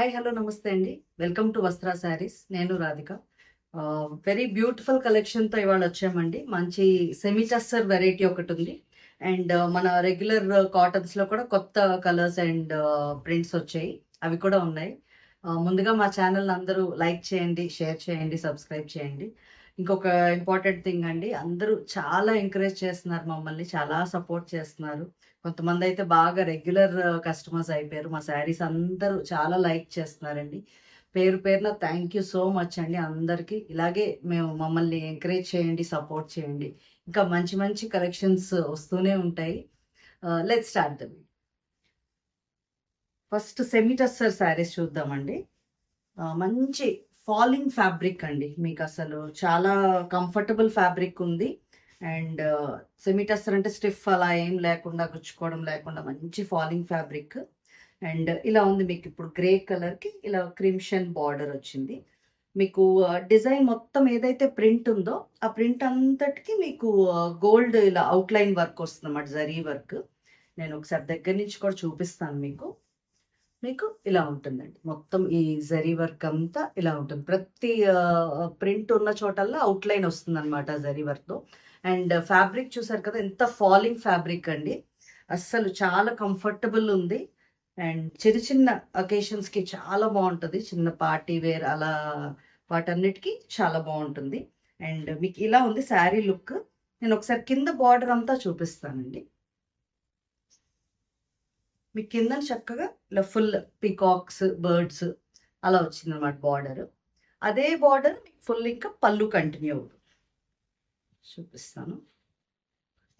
Hi hello నమస్తే అండి. Welcome to వస్త్ర శారీస్. నేను రాధిక. వెరీ బ్యూటిఫుల్ కలెక్షన్‌తో ఇవాళ వచ్చామండి. మంచి సెమీ టస్సర్ వెరైటీ ఒకటుంది. అండ్ మన రెగ్యులర్ కాటన్స్‌లో కూడా కొత్త కలర్స్ అండ్ ప్రింట్స్ వచ్చాయి. అవి కూడా ఉన్నాయి. ముందుగా మా ఛానల్‌ని అందరూ లైక్ చేయండి, షేర్ చేయండి, సబ్స్క్రైబ్ చేయండి. ఇంకొక ఇంపార్టెంట్ థింగ్ అండి, అందరూ చాలా ఎంకరేజ్ చేస్తున్నారు మమ్మల్ని. చాలా సపోర్ట్ చేస్తున్నారు. కొంతమందయితే బాగా రెగ్యులర్ కస్టమర్స్ అయిపోయారు. మా శారీస్ అందరూ చాలా లైక్ చేస్తున్నారండి. పేరు పేరున థ్యాంక్ యూ సో మచ్ అండి అందరికీ. ఇలాగే మమ్మల్ని ఎంకరేజ్ చేయండి, సపోర్ట్ చేయండి. ఇంకా మంచి మంచి కలెక్షన్స్ వస్తూనే ఉంటాయి. Let's start the video. First semi tussar saris చూద్దామండి. మంచి ఫాలింగ్ ఫ్యాబ్రిక్ అండి. మీకు అసలు చాలా కంఫర్టబుల్ ఫ్యాబ్రిక్ ఉంది. అండ్ సెమీ టస్సర్ అంటే స్టిఫ్ అలా ఏం లేకుండా, గుచ్చుకోవడం లేకుండా మంచి ఫాలింగ్ ఫ్యాబ్రిక్. అండ్ ఇలా ఉంది. మీకు ఇప్పుడు గ్రే కలర్కి ఇలా క్రిమ్షన్ బార్డర్ వచ్చింది. మీకు డిజైన్ మొత్తం ఏదైతే ప్రింట్ ఉందో ఆ ప్రింట్ అంతటికి మీకు గోల్డ్ ఇలా అవుట్లైన్ వర్క్ వస్తుంది అన్నమాట, జరీ వర్క్. నేను ఒకసారి దగ్గర నుంచి కూడా చూపిస్తాను మీకు. మీకు ఇలా ఉంటుందండి. మొత్తం ఈ జరీ వర్క్ అంతా ఇలా ఉంటుంది. ప్రతి ప్రింట్ ఉన్న చోటల్లా అవుట్లైన్ వస్తుంది అనమాట జరీ వర్క్తో. అండ్ ఫ్యాబ్రిక్ చూసారు కదా, ఎంత ఫాలింగ్ ఫ్యాబ్రిక్ అండి. అస్సలు చాలా కంఫర్టబుల్ ఉంది. అండ్ చిన్న చిన్న అకేషన్స్కి చాలా బాగుంటుంది. చిన్న పార్టీ వేర్ అలా వాటన్నిటికీ చాలా బాగుంటుంది. అండ్ మీకు ఇలా ఉంది శారీ లుక్. నేను ఒకసారి కింద బార్డర్ అంతా చూపిస్తానండి. మీకు కింద చక్కగా ఇలా ఫుల్ పీకాక్స్, బర్డ్స్ అలా వచ్చిందన్నమాట బార్డర్. అదే బార్డర్ మీకు ఫుల్ ఇంకా పళ్ళు కంటిన్యూ అవుతుంది. చూపిస్తాను.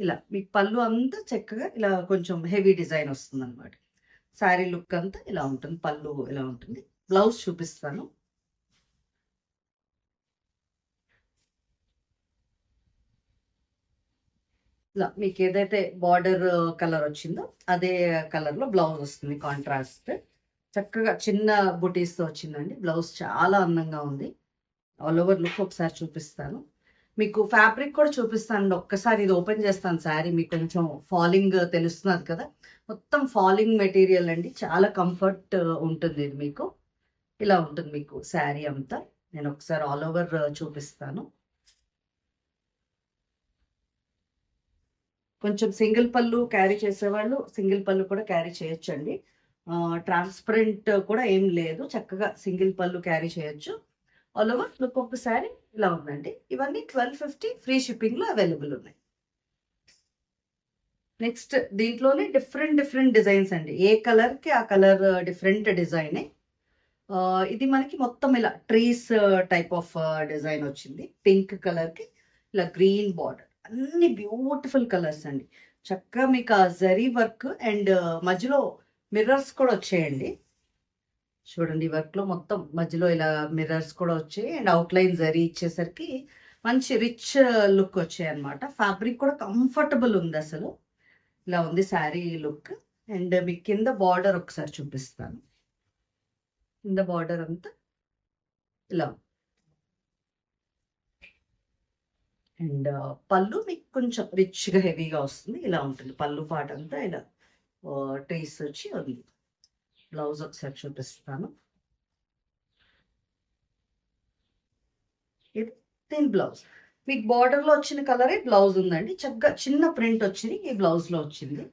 ఇలా మీకు పళ్ళు అంతా చక్కగా ఇలా కొంచెం హెవీ డిజైన్ వస్తుంది అనమాట. శారీ లుక్ అంతా ఇలా ఉంటుంది. పళ్ళు ఇలా ఉంటుంది. బ్లౌజ్ చూపిస్తాను. ఇలా మీకు ఏదైతే బార్డర్ కలర్ వచ్చిందో అదే కలర్లో బ్లౌజ్ వస్తుంది. కాంట్రాస్ట్ చక్కగా చిన్న బుటీస్తో వచ్చిందండి. బ్లౌజ్ చాలా అందంగా ఉంది. ఆల్ ఓవర్ లుక్ ఒకసారి చూపిస్తాను. మీకు ఫ్యాబ్రిక్ కూడా చూపిస్తానండి. ఒక్కసారి ఇది ఓపెన్ చేస్తాను శారీ. మీకు కొంచెం ఫాలింగ్ తెలుస్తున్నది కదా, మొత్తం ఫాలింగ్ మెటీరియల్ అండి. చాలా కంఫర్ట్ ఉంటుంది ఇది. మీకు ఇలా ఉంటుంది మీకు శారీ అంతా. నేను ఒకసారి ఆల్ ఓవర్ చూపిస్తాను. కొంచెం సింగిల్ పళ్ళు క్యారీ చేసేవాళ్ళు సింగిల్ పళ్ళు కూడా క్యారీ చేయొచ్చండి. ట్రాన్స్పరెంట్ కూడా ఏం లేదు, చక్కగా సింగిల్ పళ్ళు క్యారీ చేయొచ్చు. All over look of the sari ఇలా ఉందండి. ఇవన్నీ 1250 ఫ్రీ షిప్పింగ్లో అవైలబుల్ ఉన్నాయి. నెక్స్ట్ దీంట్లోనే డిఫరెంట్ డిఫరెంట్ డిజైన్స్ అండి. ఏ కలర్కి ఆ కలర్ డిఫరెంట్ డిజైనే. ఇది మనకి మొత్తం ఇలా ట్రీస్ టైప్ ఆఫ్ డిజైన్ వచ్చింది. పింక్ కలర్కి ఇలా గ్రీన్ బార్డర్, అన్ని బ్యూటిఫుల్ కలర్స్ అండి. చక్కగా మీకు ఆ జరీ వర్క్ అండ్ మధ్యలో మిర్రర్స్ కూడా వచ్చాయండి. చూడండి, వర్క్లో మొత్తం మధ్యలో ఇలా మిర్రర్స్ కూడా వచ్చాయి. అండ్ అవుట్లైన్ జరీ ఇచ్చేసరికి మంచి రిచ్ లుక్ వచ్చాయి అనమాట. ఫ్యాబ్రిక్ కూడా కంఫర్టబుల్ ఉంది. అసలు ఇలా ఉంది శారీ లుక్. అండ్ మీకు కింద బార్డర్ ఒకసారి చూపిస్తాను. కింద బార్డర్ అంతా ఇలా. అండ్ పళ్ళు మీకు కొంచెం రిచ్గా హెవీగా వస్తుంది. ఇలా ఉంటుంది పళ్ళు పాట అంతా ఇలా ట్రీస్ వచ్చి ఉంది. బ్లౌజ్ ఒకసారి చూపిస్తాను. ఇది దీని బ్లౌజ్. మీకు బార్డర్లో వచ్చిన కలరే బ్లౌజ్ ఉందండి. చక్కగా చిన్న ప్రింట్ వచ్చింది ఈ బ్లౌజ్లో వచ్చింది.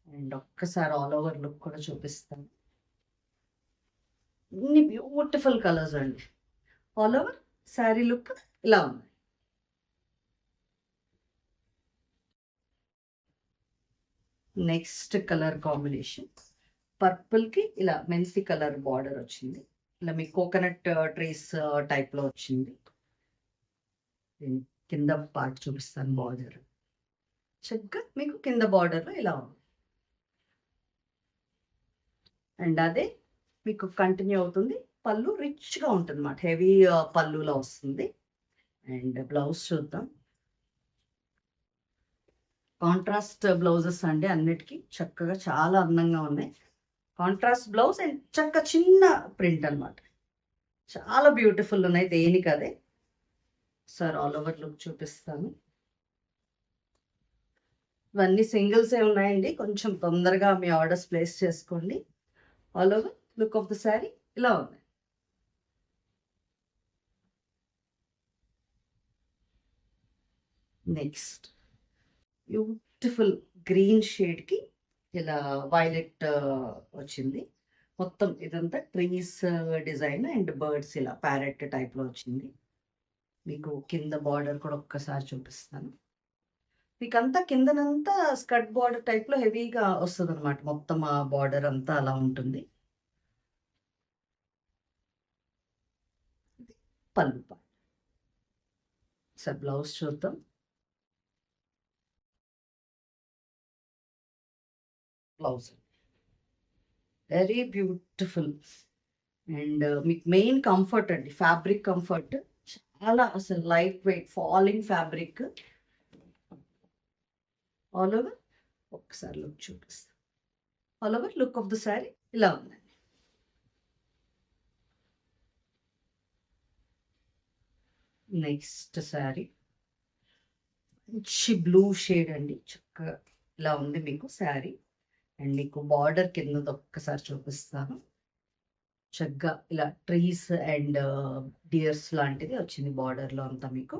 అండ్ ఒక్కసారి ఆల్ ఓవర్ లుక్ కూడా చూపిస్తాను. ఇన్ని బ్యూటిఫుల్ కలర్స్ అండి. ఆల్ ఓవర్ శారీ లుక్ ఇలా ఉంది. నెక్స్ట్ కలర్ కాంబినేషన్ పర్పుల్కి ఇలా మెంతి కలర్ బార్డర్ వచ్చింది. ఇలా మీ కోకోనట్ ట్రీస్ టైప్లో వచ్చింది. కింద పార్ట్ చూపిస్తాను. బార్డర్ చక్కగా మీకు కింద బార్డర్లో ఇలా ఉంది. అండ్ అదే మీకు కంటిన్యూ అవుతుంది. పళ్ళు రిచ్గా ఉంటుంది అన్నమాట, హెవీ పళ్ళులో వస్తుంది. అండ్ బ్లౌజ్ చూద్దాం. కాంట్రాస్ట్ బ్లౌజెస్ అండి అన్నిటికీ చక్కగా చాలా అందంగా ఉన్నాయి. కాంట్రాస్ట్ బ్లౌజ్ అండ్ చక్క చిన్న ప్రింట్ అనమాట. చాలా బ్యూటిఫుల్ ఉన్నాయి దేనికి అదే. సార్ ఆల్ ఓవర్ లుక్ చూపిస్తాను. ఇవన్నీ సింగిల్సే ఉన్నాయండి. కొంచెం తొందరగా మీ ఆర్డర్స్ ప్లేస్ చేసుకోండి. All over look of the sari ఇలా ఉంది. నెక్స్ట్ బ్యూటిఫుల్ గ్రీన్ షేడ్కి ఇలా వైలెట్ వచ్చింది. మొత్తం ఇదంతా ట్రీస్ డిజైన్ అండ్ బర్డ్స్ ఇలా ప్యారెట్ టైప్లో వచ్చింది. మీకు కింద బార్డర్ కూడా ఒక్కసారి చూపిస్తాను. మీకు అంతా కిందనంతా స్కర్ట్ బార్డర్ టైప్లో హెవీగా వస్తుంది అనమాట. మొత్తం ఆ బార్డర్ అంతా అలా ఉంటుంది. పళ్ళు పాట. సార్ బ్లౌజ్ చూద్దాం. బ్లౌజ్ వెరీ బ్యూటిఫుల్ అండ్ మీకు మెయిన్ కంఫర్ట్ అండి, ఫ్యాబ్రిక్ కంఫర్ట్ చాలా అసలు light weight falling fabric. All over ఒక్కసారి లుక్ చూపిస్తాం. All over look of the sari ఇలా ఉందండి. నెక్స్ట్ శారీ మంచి బ్లూ షేడ్ అండి, చక్కగా ఇలా ఉంది మీకు శారీ. అండ్ మీకు బార్డర్ కింద ఒక్కసారి చూపిస్తాను. చక్కగా ఇలా ట్రీస్ అండ్ డియర్స్ లాంటిది వచ్చింది బార్డర్లో అంతా. మీకు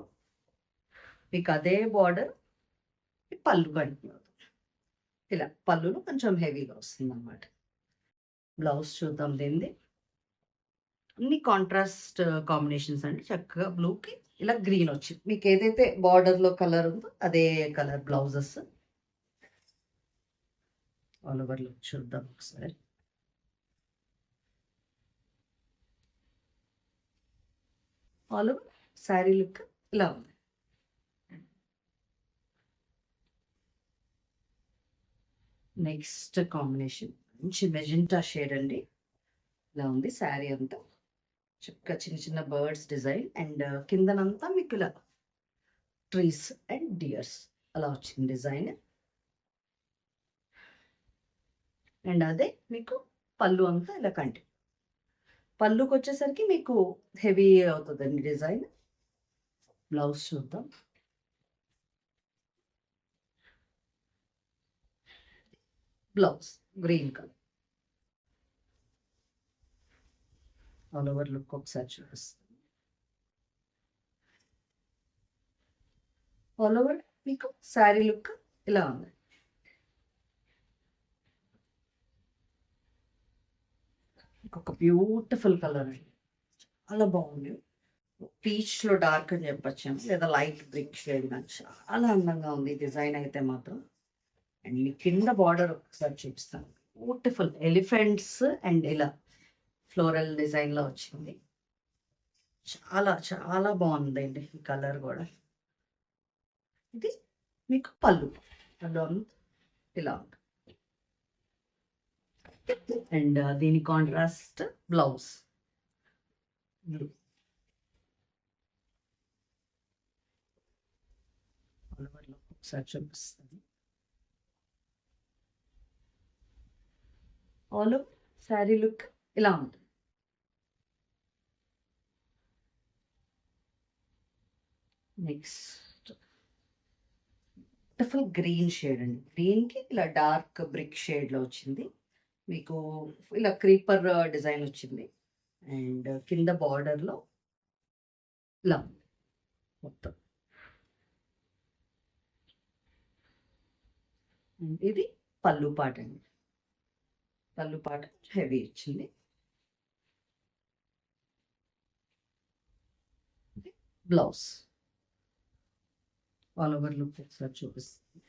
మీకు అదే బార్డర్ పళ్ళు కంటిన్యూ అవుతుంది. ఇలా పళ్ళులో కొంచెం హెవీగా వస్తుంది అన్నమాట. బ్లౌజ్ చూద్దాం దీనిది. అన్ని కాంట్రాస్ట్ కాంబినేషన్స్ అండి. చక్కగా బ్లూకి ఇలా గ్రీన్ వచ్చింది. మీకు ఏదైతే బార్డర్లో కలర్ ఉందో అదే colour blouses. All over look చూద్దాం ఒకసారి. ఆల్ ఓవర్ శారీ లుక్ ఇలా ఉంది. నెక్స్ట్ కాంబినేషన్ మంచి మెజెంటా షేడ్ అండి. ఇలా ఉంది శారీ అంతా. చక్కగా చిన్న చిన్న బర్డ్స్ డిజైన్ అండ్ కిందనంతా మీకు ఇలా ట్రీస్ అండ్ డియర్స్ అలా వచ్చింది డిజైన్. అండ్ అదే మీకు పళ్ళు అంతా ఇలా కంటిన్యూ. పళ్ళుకి వచ్చేసరికి మీకు హెవీ అవుతుందండి డిజైన్. బ్లౌజ్ చూద్దాం. Blouse green colour. All over look ఒకసారి చూపిస్తాం. ఆల్ ఓవర్ మీకు శారీ లుక్ ఇలా ఉంది. ఒక బ్యూటిఫుల్ కలర్ అండి, చాలా బాగుంది. పీచ్లో డార్క్ అని చెప్పొచ్చాము, లేదా లైట్ బ్రిక్ షేడ్ కానీ చాలా అందంగా ఉంది డిజైన్ అయితే మాత్రం. అండ్ ఈ కింద బార్డర్ ఒకసారి చూపిస్తాను. బ్యూటిఫుల్ ఎలిఫెంట్స్ అండ్ ఇలా ఫ్లోరల్ డిజైన్లో వచ్చింది. చాలా చాలా బాగుందండి ఈ కలర్ కూడా. ఇది మీకు పళ్ళు ఇలా ఉంది. అండ్ దీని కాంట్రాస్ట్ బ్లౌజ్ బ్లూ. ఒకసారి చూపిస్తాను. ఆల్ ఓవర్ శారీ లుక్ ఇలా ఉంటుంది. నెక్స్ట్ బ్యూటిఫుల్ గ్రీన్ షేడ్ అండి. గ్రీన్కి ఇలా డార్క్ బ్రిక్ షేడ్లో వచ్చింది. మీకు ఇలా క్రీపర్ డిజైన్ వచ్చింది. అండ్ కింద బార్డర్లో ఇలా మొత్తం. ఇది పళ్ళు పాట అండి. పళ్ళు పాట హెవీ వచ్చింది. బ్లౌజ్ ఆల్ ఓవర్ లుక్ ఒకసారి చూపిస్తుంది.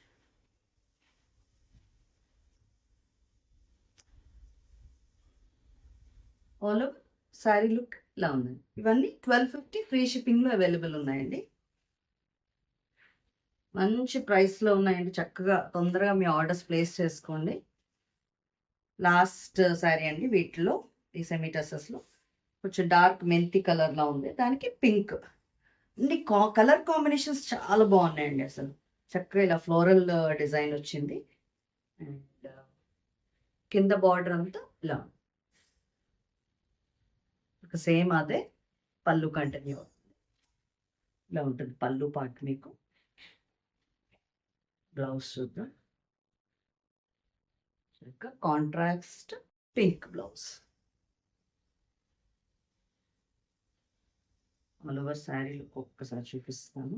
ఆల్ ఓవర్ శారీ లుక్ ఇలా ఉందండి. ఇవన్నీ 1250 ఫ్రీ షిప్పింగ్లో అవైలబుల్ ఉన్నాయండి. మంచి ప్రైస్లో ఉన్నాయండి. చక్కగా తొందరగా మీ ఆర్డర్స్ ప్లేస్ చేసుకోండి. లాస్ట్ శారీ అండి వీటిలో, ఈ సెమీ టసెస్లో కొంచెం డార్క్ మెంతి కలర్లో ఉంది, దానికి పింక్. అన్ని కలర్ కాంబినేషన్స్ చాలా బాగున్నాయండి. అసలు చక్కగా ఇలా ఫ్లోరల్ డిజైన్ వచ్చింది. అండ్ కింద బార్డర్ అంతా ఇలా సేమ్ అదే పళ్ళు కంటిన్యూ ఇలా ఉంటుంది. పళ్ళు పార్ట్ మీకు. బ్లౌజ్ చూద్దాం. Contrast pink blouse. All over sari look ఒక్కసారి చూపిస్తాను.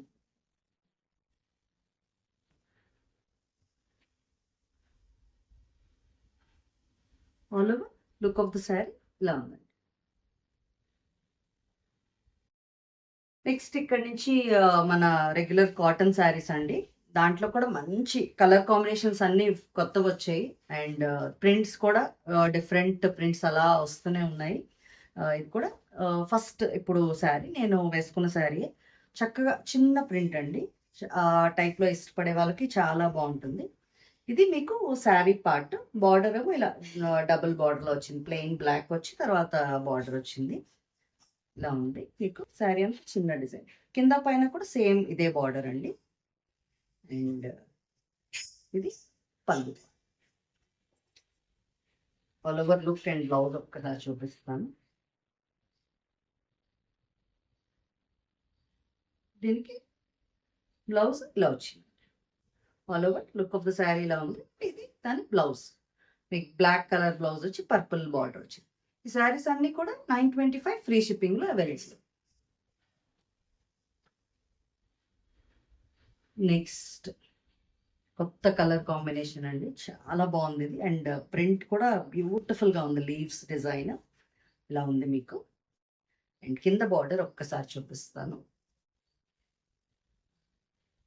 All over look of the sari ఇలా ఉందండి. నెక్స్ట్ ఇక్కడ నుంచి మన రెగ్యులర్ కాటన్ శారీస్ అండి. దాంట్లో కూడా మంచి కలర్ కాంబినేషన్స్ అన్నీ కొత్తవొచ్చాయి. అండ్ ప్రింట్స్ కూడా డిఫరెంట్ ప్రింట్స్ అలా వస్తూనే ఉన్నాయి. ఇది కూడా ఫస్ట్ ఇప్పుడు శారీ నేను వేసుకున్న శారీయే. చక్కగా చిన్న ప్రింట్ అండి. టైప్‌లో ఇష్టపడే వాళ్ళకి చాలా బావుంటుంది. ఇది మీకు శారీ పార్ట్. బార్డర్ ఏమో ఇలా డబుల్ బార్డర్‌లో వచ్చింది. ప్లెయిన్ బ్లాక్ వచ్చి తర్వాత బార్డర్ వచ్చింది. ఇలా ఉంది. మీకు శారీ అంతా చిన్న డిజైన్. కింద పైన కూడా సేమ్ ఇదే బార్డర్ అండి. అండ్ ఇది పళ్ళు. All over look and blouse ఒక్కసారి చూపిస్తాను. దీనికి బ్లౌజ్ ఇలా వచ్చింది. All over look of the sari ఇలా ఉంది. ఇది దాని బ్లౌజ్. మీకు బ్లాక్ కలర్ బ్లౌజ్ వచ్చి పర్పుల్ బార్డర్ వచ్చింది. ఈ శారీస్ అన్నీ కూడా 925 ఫ్రీ షిప్పింగ్‌లో అవైలబుల్. నెక్స్ట్ కొత్త కలర్ కాంబినేషన్ అండి. చాలా బాగుంది ఇది. అండ్ ప్రింట్ కూడా బ్యూటిఫుల్‌గా ఉంది. లీవ్స్ డిజైన్ ఇలా ఉంది మీకు. అండ్ కింద బార్డర్ ఒక్కసారి చూపిస్తాను.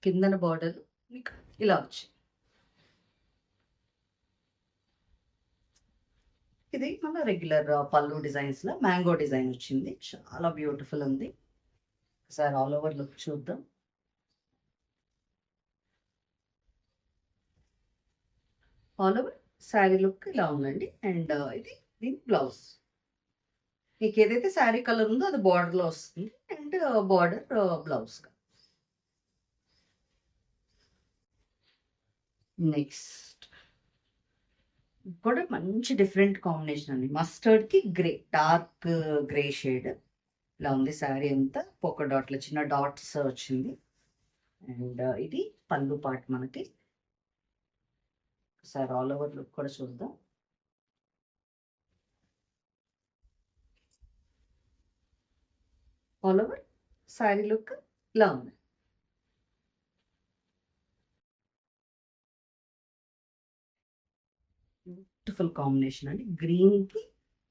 కిందన బార్డర్ మీకు ఇలా వచ్చింది. ఇది మన రెగ్యులర్ పళ్ళు డిజైన్స్‌లో మ్యాంగో డిజైన్ వచ్చింది. చాలా బ్యూటిఫుల్ ఉంది. ఒకసారి ఆల్ ఓవర్ లుక్ చూద్దాం. ఆల్ ఓవర్ శారీ లుక్ ఇలా ఉందండి. అండ్ ఇది దీని బ్లౌజ్. మీకు ఏదైతే శారీ కలర్ ఉందో అది బార్డర్‌లో వస్తుంది. And border బ్లౌజ్‌గా. నెక్స్ట్ కూడా మంచి డిఫరెంట్ కాంబినేషన్ అండి. మస్టర్డ్‌కి గ్రే, డార్క్ గ్రే షేడ్ ఇలా ఉంది శారీ అంతా. పొక్క డాట్‌లో చిన్న డాట్స్ వచ్చింది. అండ్ ఇది పళ్ళు పార్ట్ మనకి. ఒకసారి ఆల్ ఓవర్ లుక్ కూడా చూద్దాం. ఆల్ ఓవర్ శారీ లుక్ ఇలా ఉంది. బ్యూటిఫుల్ కాంబినేషన్ అండి. గ్రీన్‌కి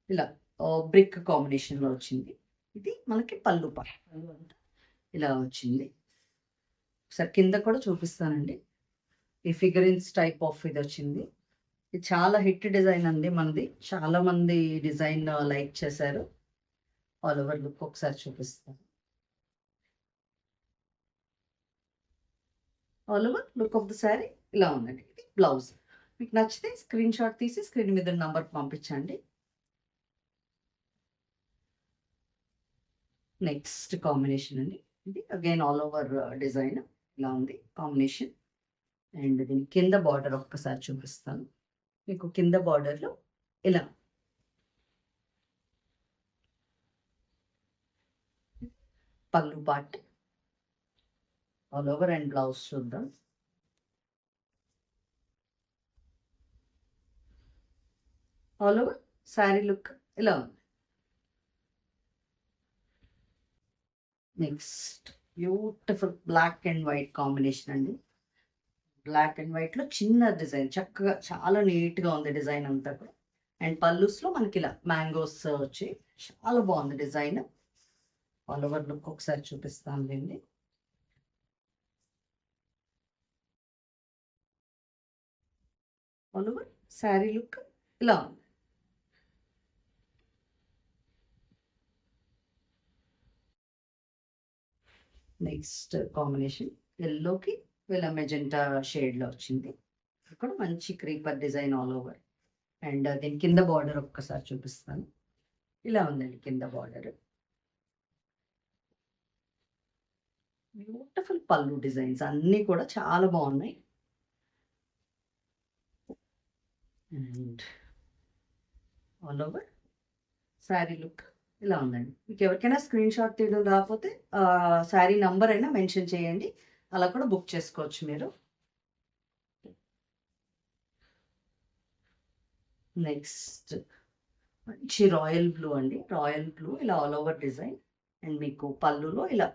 ఇలా బ్రిక్ కాంబినేషన్‌లో వచ్చింది. ఇది మనకి పళ్ళు పార్ట్. పళ్ళు అంతా ఇలా వచ్చింది. ఒకసారి కింద కూడా చూపిస్తానండి. ఈ ఫిగరిన్స్ టైప్ ఆఫ్ ఇది వచ్చింది. ఇది చాలా హిట్ డిజైన్ అండి మనది. చాలా మంది డిజైన్ లైక్ చేశారు. ఆల్ ఓవర్ లుక్ ఒకసారి చూపిస్తాను. All over look of the sari ఇలా ఉందండి. ఇది బ్లౌజ్. మీకు నచ్చితే స్క్రీన్ షాట్ తీసి స్క్రీన్ మీద నంబర్‌కి పంపించండి. నెక్స్ట్ కాంబినేషన్ అండి. ఇది అగైన్ ఆల్ ఓవర్ డిజైన్ ఇలా ఉంది కాంబినేషన్. అండ్ దీని కింద బార్డర్ ఒక్కసారి చూపిస్తాను. మీకు కింద బార్డర్‌లో ఇలా పళ్ళు part. All over and blouse చూద్దాం. ఆల్ ఓవర్ శారీ లుక్ ఇలా ఉంది. Next beautiful black and white combination అండి. బ్లాక్ అండ్ వైట్‌లో చిన్న డిజైన్ చక్కగా చాలా నీట్‌గా ఉంది డిజైన్ అంతా కూడా. అండ్ పల్లూస్‌లో మనకి ఇలా మ్యాంగోస్ వచ్చి చాలా బాగుంది డిజైన్. ఆల్ ఓవర్ లుక్ ఒకసారి చూపిస్తానులెండి. ఆల్ ఓవర్ శారీ లుక్ ఇలా ఉంది. నెక్స్ట్ కాంబినేషన్ యెల్లోకి ఇలా మెజెంటా షేడ్‌లో వచ్చింది. ఇక్కడ మంచి creeper design all over. And దీని కింద బార్డర్ ఒక్కసారి చూపిస్తాను. ఇలా ఉందండి కింద బార్డర్. బ్యూటిఫుల్ పళ్ళు డిజైన్స్ అన్నీ కూడా చాలా బాగున్నాయి. And all over sari look ఇలా ఉందండి. మీకు ఎవరికైనా స్క్రీన్ షాట్ తీయడం రాకపోతే శారీ నంబర్ అయినా మెన్షన్ చేయండి. అలా కూడా బుక్ చేసుకోవచ్చు మీరు. నెక్స్ట్ మంచి రాయల్ బ్లూ అండి. రాయల్ బ్లూ ఇలా ఆల్ ఓవర్ డిజైన్. అండ్ మీకు పళ్ళులో ఇలా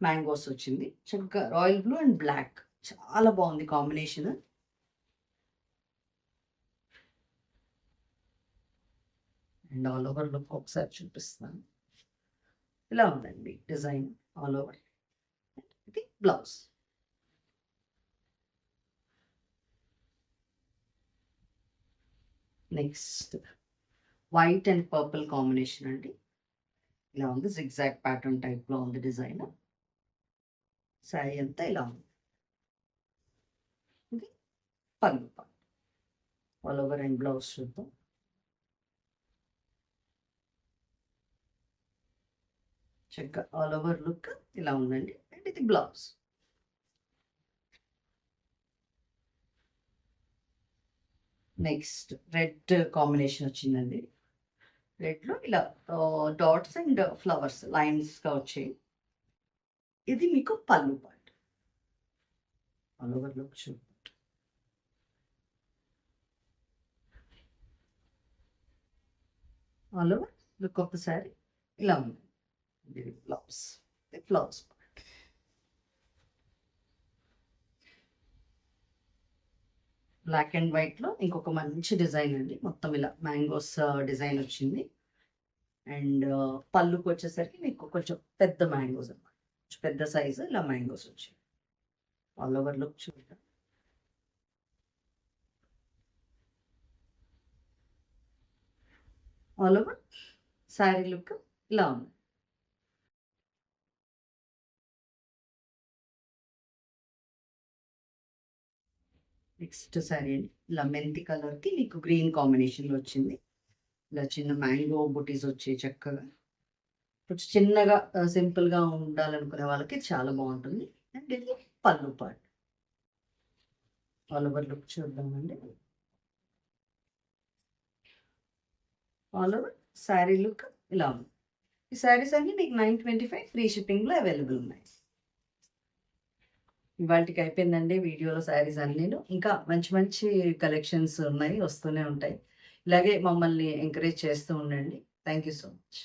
మ్యాంగోస్ వచ్చింది. చక్కగా రాయల్ బ్లూ అండ్ బ్లాక్ చాలా బాగుంది combination. And all over look ఒకసారి చూపిస్తాను. ఇలా ఉందండి డిజైన్ ఆల్ ఓవర్. ఇది blouse. Next white and purple combination అండి. ఇలా ఉంది, జిగ్జాగ్ ప్యాటర్న్ టైప్లో ఉంది డిజైన్. శారీ అంతా ఇలా ఉంది. ఇది పళ్ళు part. All over and blouse చూద్దాం. చక్కగా ఆల్ ఓవర్ లుక్ ఇలా ఉందండి. అండ్ ఇది బ్లౌజ్. నెక్స్ట్ రెడ్ కాంబినేషన్ వచ్చిందండి. రెడ్లో ఇలా డాట్స్ అండ్ ఫ్లవర్స్ లైన్స్గా వచ్చాయి. ఇది మీకు పళ్ళు పార్ట్. ఆల్ ఓవర్ లుక్ చూడండి. All over look of the sari ఇలా ఉంది. ఇది బ్లౌజ్. ఇది బ్లౌజ్ పార్ట్. బ్లాక్ అండ్ వైట్లో ఇంకొక మంచి డిజైన్ అండి. మొత్తం ఇలా మ్యాంగోస్ డిజైన్ వచ్చింది. అండ్ పళ్ళుకి వచ్చేసరికి మీకు కొంచెం పెద్ద మ్యాంగోస్ అన్నమాట. పెద్ద సైజు ఇలా మ్యాంగోస్ వచ్చాయి. ఆల్ ఓవర్ లుక్ చూద్దాం. ఆల్ ఓవర్ శారీ లుక్ ఇలా ఉంది. నెక్స్ట్ శారీ అండి. ఇలా మెంతి కలర్కి మీకు గ్రీన్ కాంబినేషన్లో వచ్చింది. ఇలా చిన్న మ్యాంగో బుటీస్ వచ్చాయి చక్కగా. కొంచెం చిన్నగా సింపుల్గా ఉండాలనుకునే వాళ్ళకి చాలా బాగుంటుంది. అండ్ ఇది పళ్ళు పార్ట్. ఆల్ ఓవర్ లుక్ చూద్దామండి. ఆల్ ఓవర్ శారీ లుక్ ఇలా ఉంది. ఈ శారీస్ అన్ని మీకు 925 ఫ్రీ షిప్పింగ్లో అవైలబుల్ ఉన్నాయి. ఇవాళకి అయిపోయిందండి వీడియోలో శారీస్ అన్నీను. ఇంకా మంచి మంచి కలెక్షన్స్ ఉన్నాయి, వస్తూనే ఉంటాయి. ఇలాగే మమ్మల్ని ఎంకరేజ్ చేస్తూ ఉండండి. Thank you so much.